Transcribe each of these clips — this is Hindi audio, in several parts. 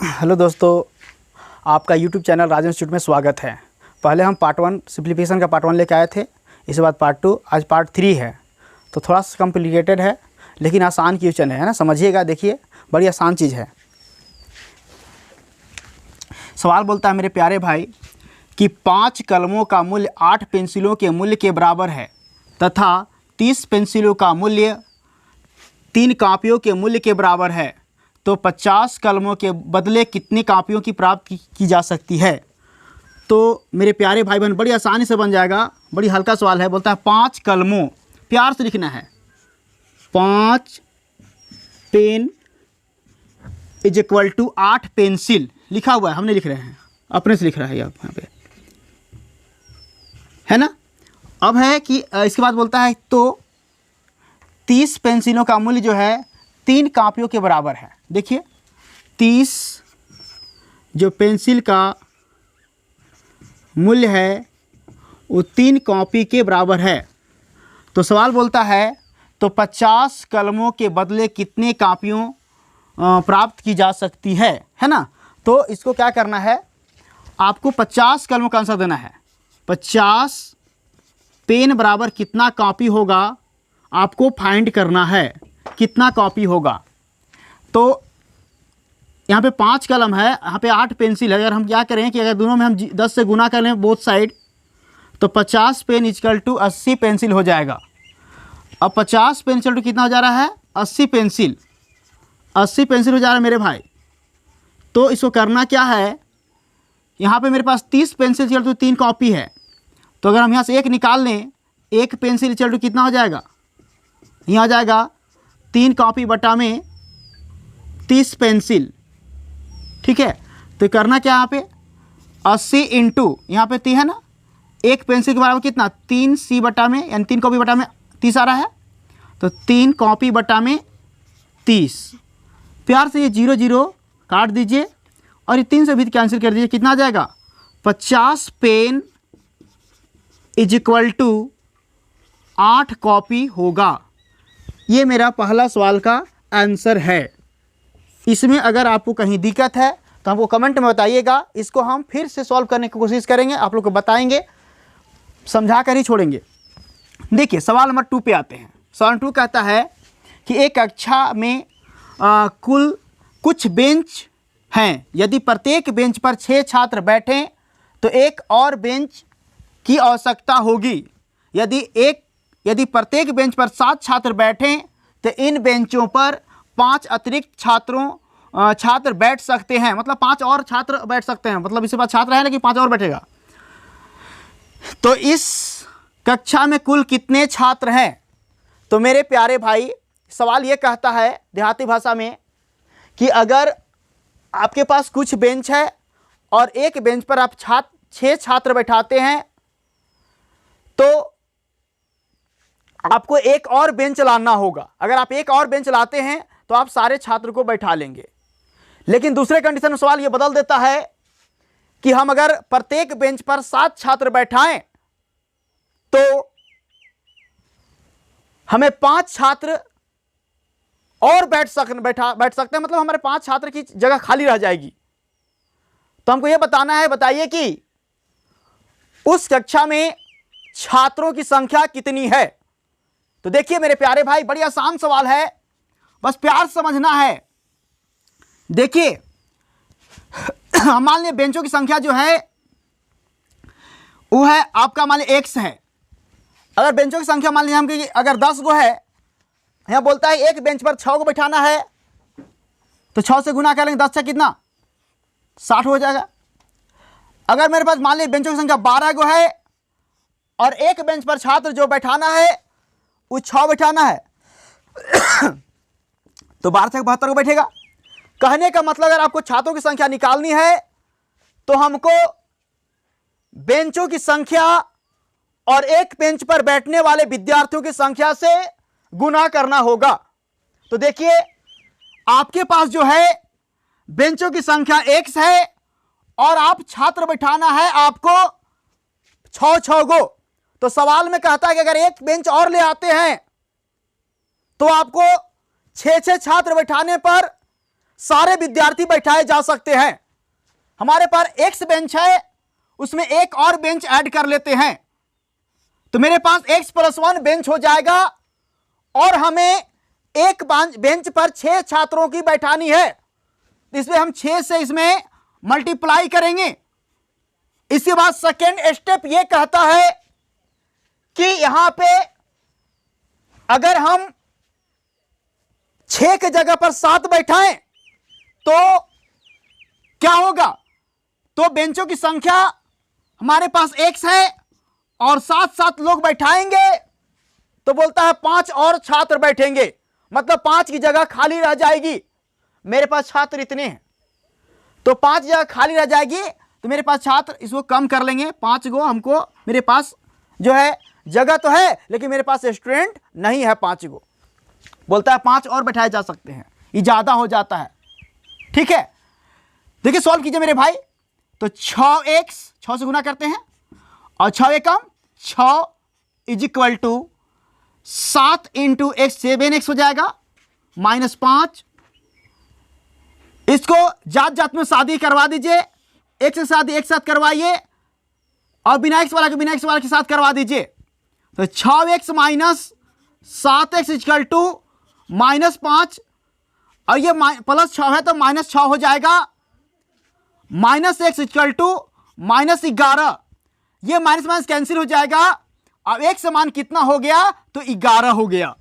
हेलो दोस्तों, आपका यूट्यूब चैनल राजन इंस्टीट्यूट में स्वागत है। पहले हम पार्ट 1 सिंप्लीफिकेशन का पार्ट 1 लेके आए थे, इसके बाद पार्ट 2, आज पार्ट 3 है। तो थोड़ा सा कॉम्प्लिकेटेड है लेकिन आसान क्वेश्चन है ना, समझिएगा। देखिए, बड़ी आसान चीज़ है। सवाल बोलता है मेरे प्यारे भाई कि 5 कलमों का मूल्य 8 पेंसिलों के मूल्य के बराबर है तथा 30 पेंसिलों का मूल्य 3 कापियों के मूल्य के बराबर है, तो 50 कलमों के बदले कितनी कापियों की प्राप्त की जा सकती है। तो मेरे प्यारे भाई बहन, बड़ी आसानी से बन जाएगा, बड़ी हल्का सवाल है। बोलता है 5 कलमों, प्यार से लिखना है, 5 pen is equal to 8 pencil. लिखा हुआ है, हमने लिख रहे हैं, अपने से लिख रहा है यहाँ पे, है ना। अब है कि इसके बाद बोलता है तो 30 पेंसिलों का मूल्य जो है 3 कापियों के बराबर है। देखिए, 30 जो पेंसिल का मूल्य है वो 3 कॉपी के बराबर है। तो सवाल बोलता है तो 50 कलमों के बदले कितने कापियों प्राप्त की जा सकती है ना। तो इसको क्या करना है, आपको 50 कलमों का आंसर देना है। 50 पेन बराबर कितना कॉपी होगा, आपको फाइंड करना है कितना कॉपी होगा। तो यहाँ पे 5 कलम है, यहाँ पे 8 पेंसिल है। अगर हम क्या करें कि अगर दोनों में हम 10 से गुना कर लें बोथ साइड, तो 50 पेन इक्वल टू 80 पेंसिल हो जाएगा। अब 50 पेंसिल टू कितना हो जा रहा है, 80 पेंसिल। 80 पेंसिल हो जा रहा है मेरे भाई। तो इसको करना क्या है, यहाँ पे मेरे पास 30 पेंसिल इक्वल टू 3 कॉपी है। तो अगर हम यहाँ से एक निकाल लें, एक पेंसिल इक्वल टू कितना हो जाएगा, यहाँ आ जाएगा 3 कॉपी बटा में 30 पेंसिल। ठीक है, तो करना क्या यहाँ पे, 80 इंटू यहाँ पे 3 है ना, एक पेंसिल के बराबर कितना, 3 सी बटा में, यानी 3 कॉपी बटा में 30 आ रहा है। तो 3 कॉपी बटा में 30। प्यार से ये 0 0 काट दीजिए और ये 3 से भी कैंसिल कर दीजिए। कितना आ जाएगा, 50 pen is equal to 8 copy होगा। ये मेरा पहला सवाल का आंसर है। इसमें अगर आपको कहीं दिक्कत है तो हमको कमेंट में बताइएगा, इसको हम फिर से सॉल्व करने की कोशिश करेंगे, आप लोग को बताएंगे, समझा कर ही छोड़ेंगे। देखिए, सवाल नंबर 2 पे आते हैं। सवाल 2 कहता है कि एक कक्षा में कुल कुछ बेंच हैं, यदि प्रत्येक बेंच पर 6 छात्र बैठें तो एक और बेंच की आवश्यकता होगी। यदि प्रत्येक बेंच पर 7 छात्र बैठें तो इन बेंचों पर 5 अतिरिक्त छात्र बैठ सकते हैं, मतलब 5 और छात्र बैठ सकते हैं, मतलब इसके पास छात्र है लेकिन 5 और बैठेगा। तो इस कक्षा में कुल कितने छात्र हैं। तो मेरे प्यारे भाई, सवाल ये कहता है देहाती भाषा में कि अगर आपके पास कुछ बेंच है और एक बेंच पर आप 6 छात्र बैठाते हैं तो आपको एक और बेंच लाना होगा। अगर आप एक और बेंच लाते हैं तो आप सारे छात्र को बैठा लेंगे। लेकिन दूसरे कंडीशन में सवाल ये बदल देता है कि हम अगर प्रत्येक बेंच पर 7 छात्र बैठाएं तो हमें 5 छात्र और बैठ सकते हैं, मतलब हमारे 5 छात्र की जगह खाली रह जाएगी। तो हमको यह बताना है, बताइए कि उस कक्षा में छात्रों की संख्या कितनी है। तो देखिए मेरे प्यारे भाई, बड़ी आसान सवाल है, बस प्यार समझना है। देखिए, हम मान लिया बेंचों की संख्या जो है वो है आपका मान लिया x है। अगर बेंचों की संख्या मान लिया हम कि अगर 10 गो है, यहाँ बोलता है एक बेंच पर 6 को बैठाना है, तो 6 से गुना करेंगे, 10 से कितना 60 हो जाएगा। अगर मेरे पास मान लीजिए बेंचों की संख्या 12 गो है और एक बेंच पर छात्र जो बैठाना है वो 6 बैठाना है, तो 12 से 72 को बैठेगा। कहने का मतलब अगर आपको छात्रों की संख्या निकालनी है तो हमको बेंचों की संख्या और एक बेंच पर बैठने वाले विद्यार्थियों की संख्या से गुना करना होगा। तो देखिए, आपके पास जो है बेंचों की संख्या x है और आप छात्र बैठाना है आपको 6 गो। तो सवाल में कहता है कि अगर एक बेंच और ले आते हैं तो आपको 6 छात्र बैठाने पर सारे विद्यार्थी बैठाए जा सकते हैं। हमारे पास x बेंच है, उसमें एक और बेंच ऐड कर लेते हैं, तो मेरे पास x+1 बेंच हो जाएगा और हमें एक बेंच पर 6 छात्रों की बैठानी है, इसमें हम 6 से इसमें मल्टीप्लाई करेंगे। इसके बाद सेकेंड स्टेप यह कहता है कि यहां पे अगर हम 6 की जगह पर 7 बैठाएं तो क्या होगा? तो बेंचों की संख्या हमारे पास x है और 7 लोग बैठाएंगे तो बोलता है 5 और छात्र बैठेंगे, मतलब 5 की जगह खाली रह जाएगी। मेरे पास छात्र इतने हैं तो 5 जगह खाली रह जाएगी, तो मेरे पास छात्र, इसको कम कर लेंगे 5 को, हमको मेरे पास जो है जगह तो है लेकिन मेरे पास स्टूडेंट नहीं है 5 को। बोलता है 5 और बैठाए जा सकते हैं, ये ज्यादा हो जाता है। ठीक है, देखिए सॉल्व कीजिए मेरे भाई। तो 6x 6 से गुना करते हैं और 6 एकम 6 is equal to 7 into x 7x हो जाएगा -5। इसको जात जात में शादी करवा दीजिए, एक से शादी एक साथ करवाइए और बिना x वाला के साथ करवा दीजिए। तो 6x minus 7x equal to -5 और ये +6 है तो -6 हो जाएगा, -x इक्वल टू -11। ये माइनस कैंसिल हो जाएगा। अब x मान कितना हो गया? तो 11 हो गया।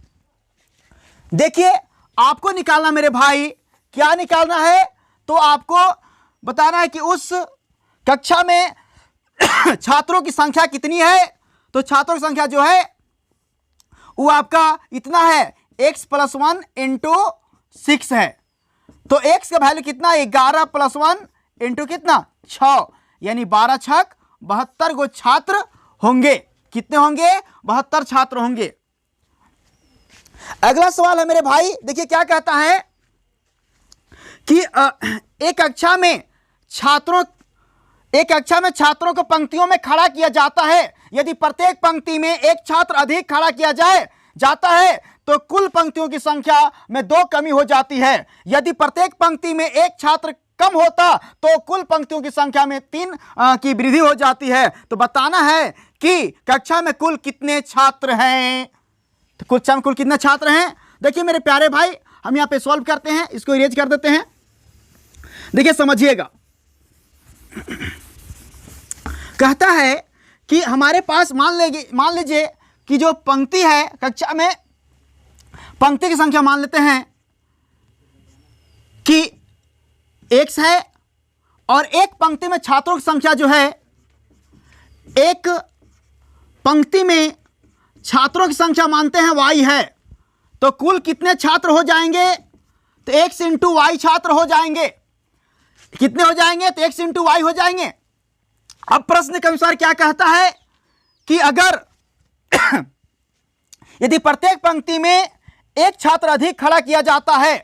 देखिए आपको निकालना मेरे भाई, क्या निकालना है? तो आपको बताना है कि उस कक्षा में छात्रों की संख्या कितनी है। तो छात्रों की संख्या जो है वो आपका इतना है, x+1 इंटू 6 है। तो x का वैल्यू कितना? 11 + 1 इंटू कितना? 6, यानी 12 छक 72 गो छात्र होंगे। कितने होंगे? 72 छात्र होंगे। अगला सवाल है मेरे भाई, देखिए क्या कहता है कि एक कक्षा में छात्रों को पंक्तियों में खड़ा किया जाता है। यदि प्रत्येक पंक्ति में एक छात्र अधिक खड़ा किया जाता है तो कुल पंक्तियों की संख्या में 2 कमी हो जाती है। यदि प्रत्येक पंक्ति में एक छात्र कम होता तो कुल पंक्तियों की संख्या में 3 की वृद्धि हो जाती है। तो बताना है कि कक्षा में कुल कितने छात्र हैं। तो कक्षा में कुल कितने छात्र हैं? देखिए मेरे प्यारे भाई, हम यहां पे सॉल्व करते हैं, इसको इरेज कर देते हैं। देखिए समझिएगा, कहता है कि हमारे पास मान लीजिए कि जो पंक्ति है कक्षा में, पंक्ति की संख्या मान लेते हैं कि x है और एक पंक्ति में छात्रों की संख्या जो है, एक पंक्ति में छात्रों की संख्या मानते हैं y है। तो कुल कितने छात्र हो जाएंगे? तो x इंटू वाई छात्र हो जाएंगे। कितने हो जाएंगे? तो x इंटू वाई हो जाएंगे। अब प्रश्न के अनुसार क्या कहता है कि अगर यदि प्रत्येक पंक्ति में एक छात्र अधिक खड़ा किया जाता है,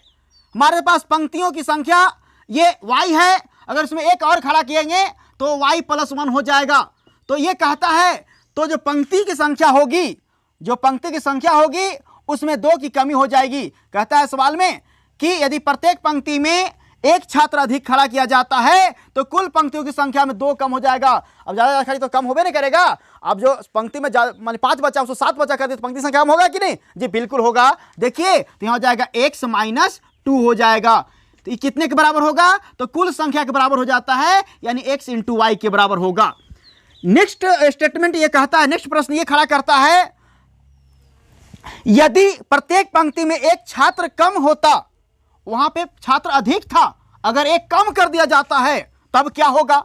हमारे पास पंक्तियों की संख्या ये y है, अगर इसमें एक और खड़ा किएंगे तो y+1 हो जाएगा। तो ये कहता है तो जो पंक्ति की संख्या होगी उसमें 2 की कमी हो जाएगी। कहता है सवाल में कि यदि प्रत्येक पंक्ति में एक छात्र अधिक खड़ा किया जाता है तो कुल पंक्तियों की संख्या में 2 कम हो जाएगा। अब ज्यादा खड़ी तो कम होबे नहीं करेगा। अब जो पंक्ति में मान 5 बचा उसको 7 बचा कर दे तो पंक्ति संख्या कम होगा कि नहीं? जी बिल्कुल होगा। देखिए तो यहां हो जाएगा x-2 हो जाएगा। तो ये कितने के बराबर होगा? तो कुल संख्या के बराबर हो जाता है, यानी x इंटू वाई के बराबर होगा। नेक्स्ट स्टेटमेंट ये कहता है, नेक्स्ट प्रश्न ये खड़ा करता है, यदि प्रत्येक पंक्ति में एक छात्र कम होता, वहां पे छात्र अधिक था, अगर एक कम कर दिया जाता है तब क्या होगा?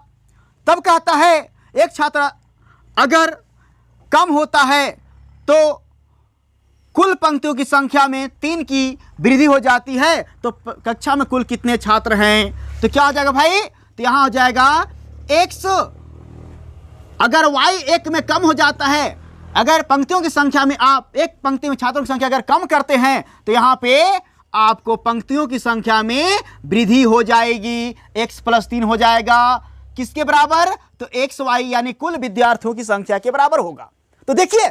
तब कहता है एक छात्र अगर कम होता है तो कुल पंक्तियों की संख्या में 3 की वृद्धि हो जाती है। तो कक्षा में कुल कितने छात्र हैं? तो क्या हो जाएगा भाई? तो यहां हो जाएगा x, अगर y 1 में कम हो जाता है, अगर पंक्तियों की संख्या में आप एक पंक्ति में छात्रों की संख्या अगर कम करते हैं तो यहां पे आपको पंक्तियों की संख्या में वृद्धि हो जाएगी, x+3 हो जाएगा। किसके बराबर? तो xy यानी कुल विद्यार्थियों की संख्या के बराबर होगा। तो देखिए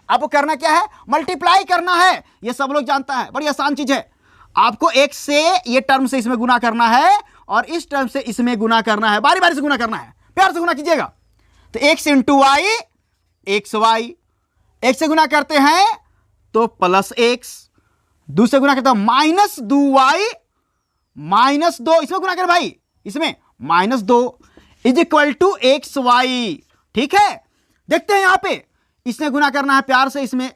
आपको करना क्या है? मल्टीप्लाई करना है। ये सब लोग जानता है, बड़ी आसान चीज है। आपको एक से ये टर्म से इसमें गुना करना है और इस टर्म से इसमें गुना करना है, बारी बारी से गुना करना है, प्यार से गुना कीजिएगा। तो x into y x y, एक से गुना करते हैं तो प्लस एक्स, दूसरे गुना करते हैं माइनस 2y माइनस 2, इसमें गुना कर भाई, इसमें minus 2 is equal to x y. ठीक है, देखते हैं यहां पे इसमें गुना करना है प्यार से, इसमें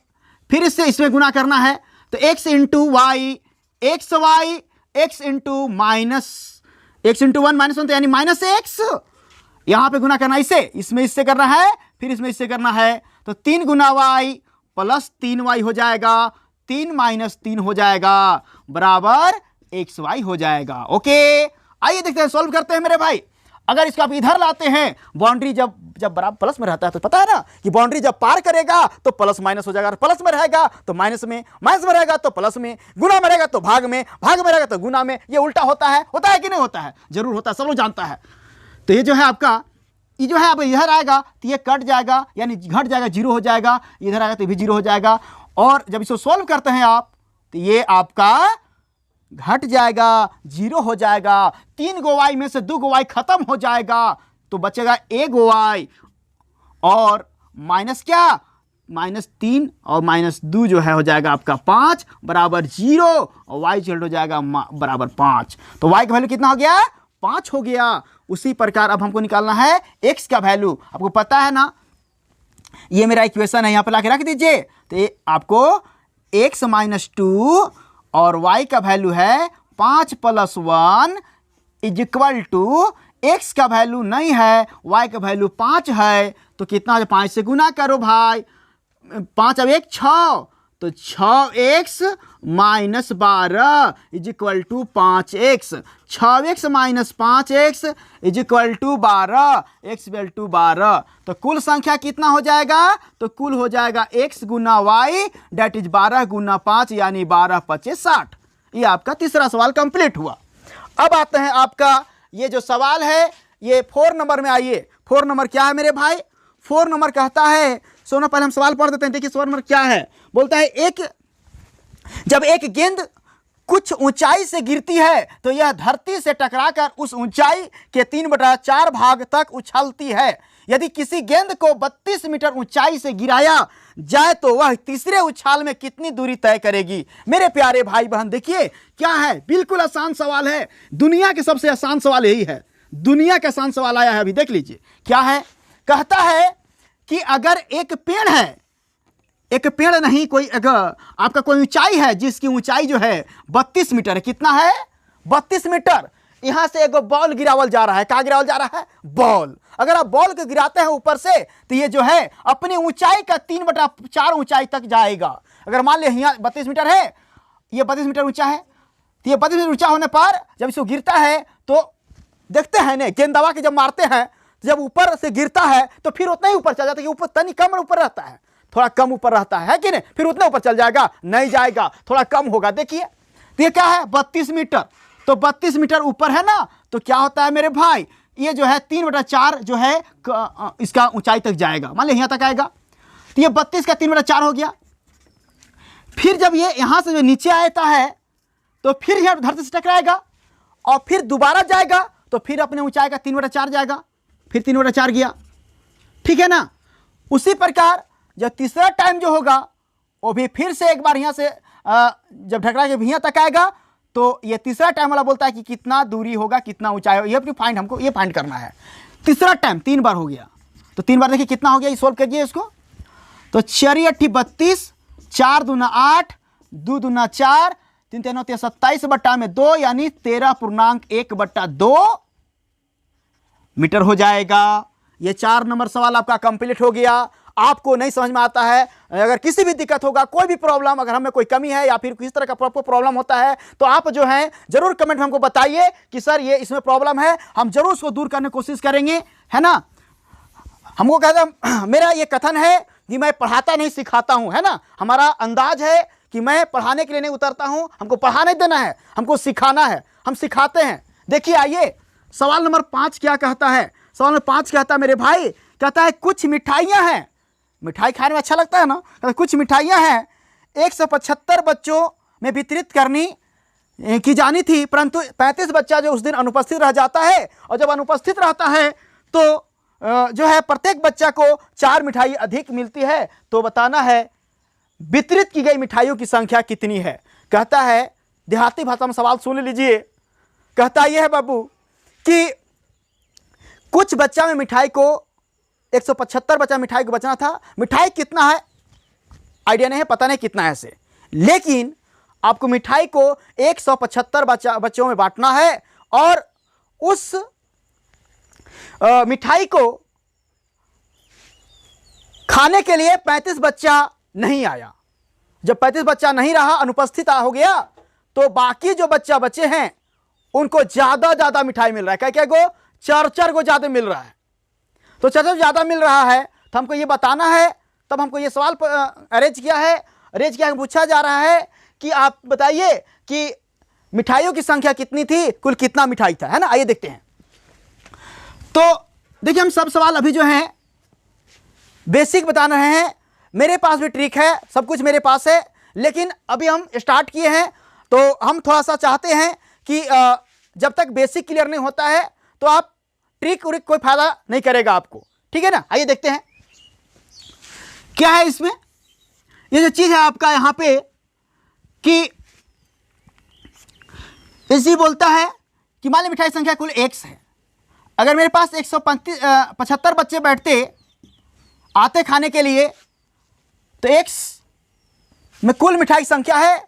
फिर इससे इसमें गुना करना है तो x into y x y, x into minus x into 1 minus 1 तो यानी माइनस एक्स, यहां पे गुना करना है इसे, इसमें इससे करना है, फिर इसमें इससे करना है तो 3 गुना वाई प्लस 3y हो जाएगा, 3 माइनस 3 हो जाएगा बराबर एक्स वाई हो जाएगा। ओके, आइए देखते हैं, सॉल्व करते हैं मेरे भाई। अगर इसको आप इधर लाते हैं, बाउंड्री जब बराबर प्लस में रहता है तो पता है ना कि बाउंड्री जब पार करेगा तो प्लस माइनस हो जाएगा, प्लस में रहेगा तो माइनस में रहेगा तो प्लस में, गुना में रहेगा तो भाग में रहेगा तो गुना में। ये उल्टा होता है कि नहीं होता है? जरूर होता है, सब लोग जानता है। तो ये जो है आपका, ये जो है अब इधर आएगा तो ये कट जाएगा यानी घट जाएगा, जीरो हो जाएगा, इधर आएगा तो भी जीरो हो जाएगा। और जब इसको सॉल्व करते हैं आप तो ये आपका घट जाएगा, जीरो हो जाएगा, 3 गोवाई में से 2 गोवाई खत्म हो जाएगा तो बचेगा 1 गोवाई और माइनस क्या, माइनस 3 और माइनस 2 जो है हो जाएगा आपका 5 बराबर 0 और y इक्वल हो जाएगा बराबर 5। तो y का वैल्यू कितना हो गया, 5 हो गया। उसी प्रकार अब हमको निकालना है x का वैल्यू। आपको पता है ना, ये मेरा इक्वेशन है, यहां पर लाके रख दीजिए। तो ये आपको x माइनस 2 और y का वैल्यू है 5 plus 1 is equal to, x का वैल्यू नहीं है, y का वैल्यू 5 है तो कितना हो, 5 से गुना करो भाई, 5 अब 1 6 तो 6x minus 12 is equal to 5x, 6x minus 5x is equal to 12, x equal to 12। तो कुल संख्या कितना हो जाएगा, तो कुल हो जाएगा x गुना y डेट इज 12 गुना 5 यानी 12 25 60। ये आपका तीसरा सवाल कंप्लीट हुआ। अब आते हैं आपका ये जो सवाल है ये 4 नंबर में। आइए 4 नंबर क्या है मेरे भाई, 4 नंबर कहता है, सुनो पहले हम सवाल पढ़ देते हैं, देखिए 4 नंबर क्या है। बोलता है जब एक गेंद कुछ ऊंचाई से गिरती है तो यह धरती से टकराकर उस ऊंचाई के 3/4 भाग तक उछलती है। यदि किसी गेंद को 32 मीटर ऊंचाई से गिराया जाए तो वह तीसरे उछाल में कितनी दूरी तय करेगी। मेरे प्यारे भाई बहन देखिए क्या है, बिल्कुल आसान सवाल है, दुनिया के सबसे आसान सवाल यही है, दुनिया का आसान सवाल आया है अभी, देख लीजिए क्या है। कहता है कि अगर एक पेड़ है, एक पेड़ नहीं, कोई अगर आपका कोई ऊंचाई है जिसकी ऊंचाई जो है 32 मीटर है, कितना है 32 मीटर, यहां से एक बॉल गिरावल जा रहा है। क्या गिरावल जा रहा है, बॉल। अगर आप बॉल को गिराते हैं ऊपर से तो ये जो है अपनी ऊंचाई का 3/4 ऊंचाई तक जाएगा। अगर मान लिया यहाँ 32 मीटर है, ये 32 मीटर ऊंचा है, तो ये 32 मीटर ऊंचा होने पर जब इसको गिरता है तो देखते हैं ना, गेंद दबा के जब मारते हैं तो जब ऊपर से गिरता है तो फिर उतना ही ऊपर चल जाता है, ऊपर तनी कम ऊपर रहता है, थोड़ा कम ऊपर रहता है कि नहीं, फिर उतना ऊपर चल जाएगा, नहीं जाएगा, थोड़ा कम होगा। देखिए तो ये क्या है 32 मीटर, तो 32 मीटर ऊपर है ना, तो क्या होता है मेरे भाई, ये जो है 3/4 जो है इसका ऊंचाई तक जाएगा। मान लीजिए यहां तक आएगा तो ये 32 का 3/4 हो गया। फिर जब ये यहां से जो नीचे आता है तो फिर यहां धरती से टकराएगा और फिर दोबारा जाएगा तो फिर अपने ऊंचाई का 3/4 जाएगा, फिर 3/4 गया, ठीक है ना। उसी प्रकार जब तीसरा टाइम जो होगा वो भी फिर से एक बार यहां से जब टकरा के यहां तक आएगा तो ये तीसरा टाइम वाला बोलता है कि कितना दूरी होगा, कितना ऊंचाई होगा, ये फाइंड, हमको ये फाइंड करना है। तीसरा टाइम 3 बार हो गया तो 3 बार देखिए कितना हो गया, ये सोल्व करिए इसको। तो 4 8 32, 4 दूना 8, 2 दूना 4, 3 3 9 27 बट्टा में 2 यानी 13.1/2 मीटर हो जाएगा। ये 4 नंबर सवाल आपका कंप्लीट हो गया। आपको नहीं समझ में आता है, अगर किसी भी दिक्कत होगा, कोई भी प्रॉब्लम, अगर हमें कोई कमी है या फिर किसी तरह का प्रॉब्लम होता है तो आप जो है जरूर कमेंट में हमको बताइए कि सर ये इसमें प्रॉब्लम है, हम जरूर उसको दूर करने की कोशिश करेंगे, है ना। हमको कहता, मेरा ये कथन है कि मैं पढ़ाता नहीं सिखाता हूं, है ना। हमारा अंदाज है कि मैं पढ़ाने के लिए नहीं उतरता हूं, हमको पढ़ा नहीं देना है, हमको सिखाना है, हम सिखाते हैं। देखिए आइए सवाल नंबर 5 क्या कहता है। सवाल नंबर 5 कहता है मेरे भाई, कहता है कुछ मिठाइयां हैं, मिठाई खाने में अच्छा लगता है ना, कुछ मिठाइयां हैं 175 बच्चों में वितरित करनी की जानी थी, परंतु 35 बच्चा जो उस दिन अनुपस्थित रह जाता है, और जब अनुपस्थित रहता है तो जो है प्रत्येक बच्चा को 4 मिठाई अधिक मिलती है। तो बताना है वितरित की गई मिठाइयों की संख्या कितनी है। कहता है, देहाती भाषा में सवाल सुन लीजिए, कहता यह है बाबू कि कुछ बच्चा में मिठाई को 175 बच्चा मिठाई को बचना था। मिठाई कितना है आइडिया नहीं है, पता नहीं कितना है ऐसे, लेकिन आपको मिठाई को 175 बच्चों में बांटना है, और उस मिठाई को खाने के लिए 35 बच्चा नहीं आया। जब 35 बच्चा नहीं रहा, अनुपस्थित हो गया, तो बाकी जो बच्चा बचे हैं उनको ज्यादा मिठाई मिल रहा है। क्या को 4 को ज्यादा मिल रहा है। तो 4 ज्यादा मिल रहा है तो हमको ये बताना है। तब हमको ये सवाल अरेंज किया पूछा जा रहा है कि आप बताइए कि मिठाइयों की संख्या कितनी थी, कुल कितना मिठाई था, है ना। आइए देखते हैं। तो देखिए, हम सब सवाल अभी जो हैं बेसिक बता रहे हैं। मेरे पास भी ट्रिक है, सब कुछ मेरे पास है, लेकिन अभी हम स्टार्ट किए हैं तो हम थोड़ा सा चाहते हैं कि जब तक बेसिक क्लियर नहीं होता है तो आप ट्रिक उरिक कोई फायदा नहीं करेगा आपको, ठीक है ना। आइए देखते हैं क्या है इसमें। ये जो चीज है आपका यहाँ पे कि इसी बोलता है कि मान ली मिठाई संख्या कुल x है। अगर मेरे पास 175 बच्चे बैठते आते खाने के लिए, तो x में कुल मिठाई संख्या है,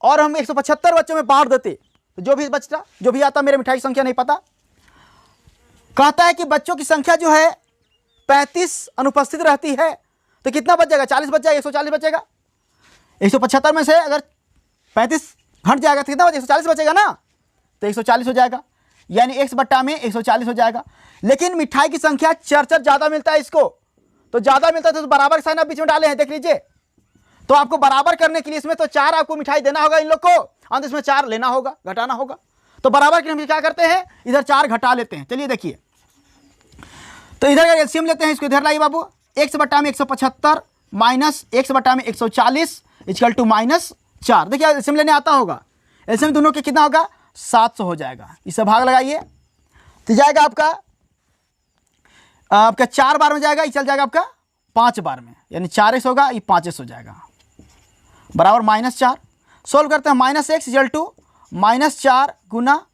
और हम 175 बच्चों में बांट देते तो जो भी बचता, जो भी आता, मेरे मिठाई संख्या नहीं पता। कहता है कि बच्चों की संख्या जो है 35 अनुपस्थित रहती है, तो कितना बच जाएगा, 40 बच जाएगा, 140 बचेगा। 175 में से अगर 35 हट जाएगा तो कितना बचेगा, 140 बचेगा ना, तो 140 हो जाएगा, यानी x बट्टा में 140 हो जाएगा। लेकिन मिठाई की संख्या 4 ज़्यादा मिलता है इसको, तो ज़्यादा मिलता है तो बराबर साइन आप बीच में डाले हैं, देख लीजिए। तो आपको बराबर करने के लिए इसमें तो 4 आपको मिठाई देना होगा इन लोग को, और इसमें 4 लेना होगा, घटाना होगा। तो बराबर के लिए क्या करते हैं, इधर 4 घटा लेते हैं। चलिए देखिए, तो इधर का एलसीएम लेते हैं, इसको इधर लाइए बाबू। x बट्टा में 175 माइनस x बट्टा में 140 इक्वल टू -4। देखिए एलसीएम लेने आता होगा, एलसीएम दोनों के कितना होगा, 700 हो जाएगा। इसे भाग लगाइए तो जाएगा आपका 4 बार में जाएगा, ये चल जाएगा आपका 5 बार में, यानी 4x होगा, ये 5x हो जाएगा, बराबर -4। सोल्व करते हैं, -x इक्वल टू -4 गुना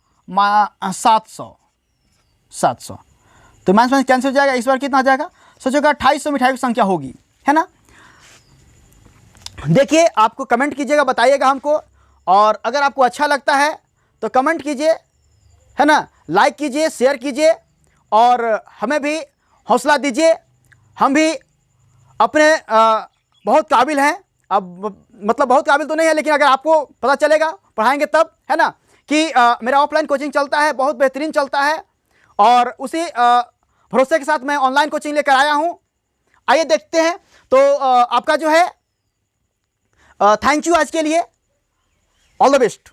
700। तो माइनस कैंसिल हो जाएगा। इस बार कितना आ जाएगा, सोचोगा 2800 मिठाई की संख्या होगी, है ना। देखिए, आपको कमेंट कीजिएगा, बताइएगा हमको, और अगर आपको अच्छा लगता है तो कमेंट कीजिए, है ना, लाइक कीजिए, शेयर कीजिए, और हमें भी हौसला दीजिए। हम भी अपने बहुत काबिल हैं, अब मतलब बहुत काबिल तो नहीं है, लेकिन अगर आपको पता चलेगा पढ़ाएंगे तब, है ना, कि मेरा ऑफलाइन कोचिंग चलता है, बहुत बेहतरीन चलता है, और उसी भरोसे के साथ मैं ऑनलाइन कोचिंग लेकर आया हूं। आइए देखते हैं। तो आपका जो है थैंक यू आज के लिए, ऑल द बेस्ट।